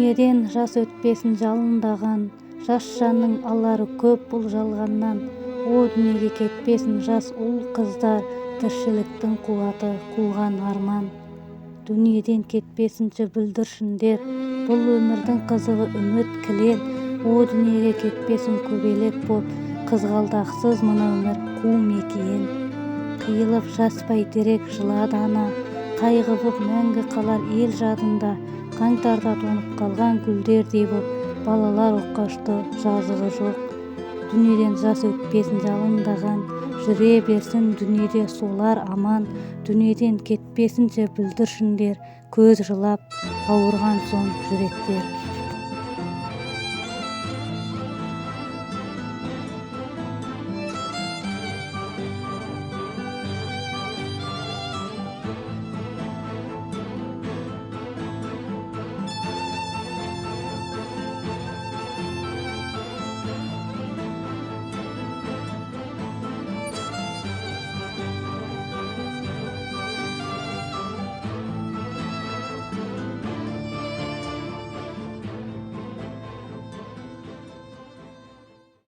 Дүниеден жас өтпесін жалындаған, жас жанның алары көп бұл жалғаннан. О дүниеге кетпесін жас ұл қыздар, тіршіліктің қуаты қуған арман. Дүниеден кетпесінші бүлдіршіндер, бұл өмірдің қызығы үміт кілең. О дүниеге кетпесін көбелек боп, қызғалдақсыз мына өмір қу мекиен. Қиылып жас бәйтерек жылады ана, қайғы боп мәңгі қалар ел жадында. Қаңтарда тоңып қалған гүлдердей боп, балалар оққашты жазығы жоқ. Дүниеден жас өтпесін жалындаған, жүре берсін дүниеде солар аман. Дүниеден кетпесінші бүлдіршіндер, көз жылап ауырған соң жүректер.